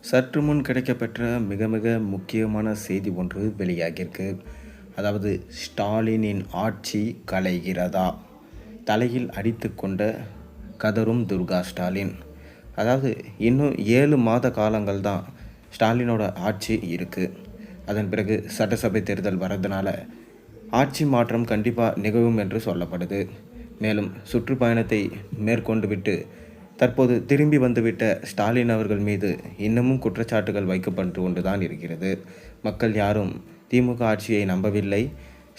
சற்று முன் கிடைக்கப்பெற்ற மிக மிக முக்கியமான செய்தி ஒன்று வெளியாகியிருக்கு. அதாவது ஸ்டாலினின் ஆட்சி கலைகிறதா, தலையில் அடித்து கொண்ட கதரும் துர்கா ஸ்டாலின். அதாவது இன்னும் 7 மாத காலங்கள் தான் ஸ்டாலினோட ஆட்சி இருக்குது. அதன் பிறகு சட்டசபை தேர்தல் வர்றதுனால ஆட்சி மாற்றம் கண்டிப்பாக நிகழும் என்று சொல்லப்படுது. மேலும் சுற்றுப்பயணத்தை மேற்கொண்டு விட்டு தற்போது திரும்பி வந்துவிட்ட ஸ்டாலின் அவர்கள் மீது இன்னமும் குற்றச்சாட்டுகள் வைக்கப்பட்டு கொண்டுதான் இருக்கிறது. மக்கள் யாரும் திமுக ஆட்சியை நம்பவில்லை.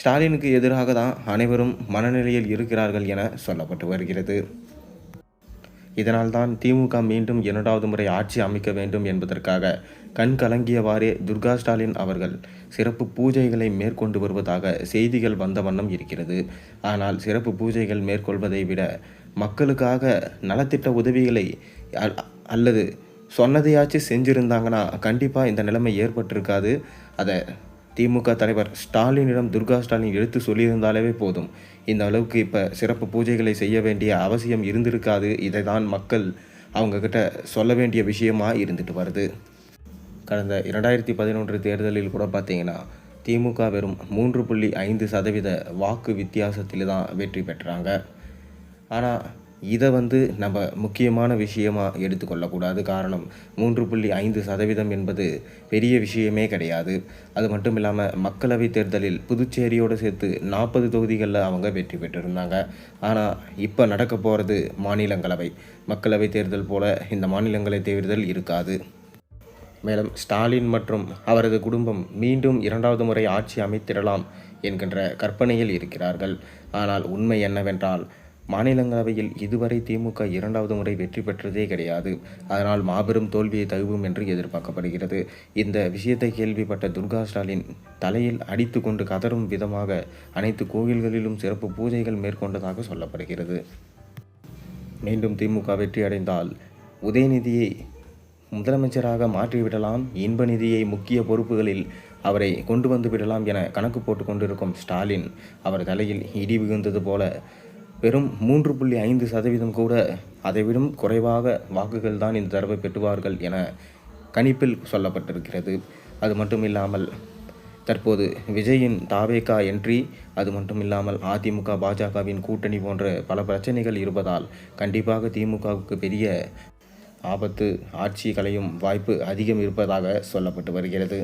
ஸ்டாலினுக்கு எதிராக தான் அனைவரும் மனநிலையில் இருக்கிறார்கள் என சொல்லப்பட்டு வருகிறது. இதனால்தான் திமுக மீண்டும் 2வது முறை ஆட்சி அமைக்க வேண்டும் என்பதற்காக கண் கலங்கியவாறே துர்கா ஸ்டாலின் அவர்கள் சிறப்பு பூஜைகளை மேற்கொண்டு வருவதாக செய்திகள் வந்த வண்ணம் இருக்கிறது. ஆனால் சிறப்பு பூஜைகள் மேற்கொள்வதை விட மக்களுக்காக நலத்திட்ட உதவிகளை அல்லது சொன்னதையாச்சும் செஞ்சுருந்தாங்கன்னா கண்டிப்பாக இந்த நிலைமை ஏற்பட்டிருக்காது. அதை திமுக தலைவர் ஸ்டாலினிடம் துர்கா ஸ்டாலின் எடுத்து சொல்லியிருந்தாலே போதும். இந்த அளவுக்கு இப்போ சிறப்பு பூஜைகளை செய்ய வேண்டிய அவசியம் இருந்திருக்காது. இதை தான் மக்கள் அவங்கக்கிட்ட சொல்ல வேண்டிய விஷயமாக இருந்துட்டு வருது. கடந்த 2011 தேர்தலில் கூட பார்த்தீங்கன்னா திமுக வெறும் 3.5% வாக்கு வித்தியாசத்தில் தான் வெற்றி பெற்றாங்க. ஆனால் இதை நம்ம முக்கியமான விஷயமாக எடுத்துக்கொள்ளக்கூடாது. காரணம் 3.5% என்பது பெரிய விஷயமே கிடையாது. அது மட்டும் இல்லாமல் மக்களவை தேர்தலில் புதுச்சேரியோடு சேர்த்து 40 தொகுதிகளில் அவங்க வெற்றி பெற்றிருந்தாங்க. ஆனால் இப்போ நடக்க போகிறது மாநிலங்களவை. மக்களவை தேர்தல் போல இந்த மாநிலங்களவை தேர்தல் இருக்காது. மேலும் ஸ்டாலின் மற்றும் அவரது குடும்பம் மீண்டும் 2வது முறை ஆட்சி அமைத்திடலாம் என்கின்ற கற்பனையில் இருக்கிறார்கள். ஆனால் உண்மை என்னவென்றால் மாநிலங்களவையில் இதுவரை திமுக 2வது முறை வெற்றி பெற்றதே கிடையாது. அதனால் மாபெரும் தோல்வியை தழுவும் என்று எதிர்பார்க்கப்படுகிறது. இந்த விஷயத்தை கேள்விப்பட்ட துர்கா ஸ்டாலின் தலையில் அடித்து கொண்டு கதறும் விதமாக அனைத்து கோவில்களிலும் சிறப்பு பூஜைகள் மேற்கொண்டதாக சொல்லப்படுகிறது. மீண்டும் திமுக வெற்றி அடைந்தால் உதயநிதியை முதலமைச்சராக மாற்றிவிடலாம், இன்ப நிதியை முக்கிய பொறுப்புகளில் அவரை கொண்டு வந்து விடலாம் என கணக்கு போட்டு கொண்டிருக்கும் ஸ்டாலின் அவர் தலையில் இடி விழுந்தது போல வெறும் 3.5% கூட அதைவிடும் குறைவாக வாக்குகள் தான் இந்த தடவை பெற்றுவார்கள் என கணிப்பில் சொல்லப்பட்டிருக்கிறது. அது மட்டும் இல்லாமல் தற்போது விஜயின் தாவேகா என்ட்ரி, அது மட்டும் இல்லாமல் அதிமுக பாஜகவின் கூட்டணி போன்ற பல பிரச்சனைகள் இருப்பதால் கண்டிப்பாக திமுகவுக்கு பெரிய ஆபத்து, ஆட்சி கலையும் வாய்ப்பு அதிகம் இருப்பதாக சொல்லப்பட்டு வருகிறது.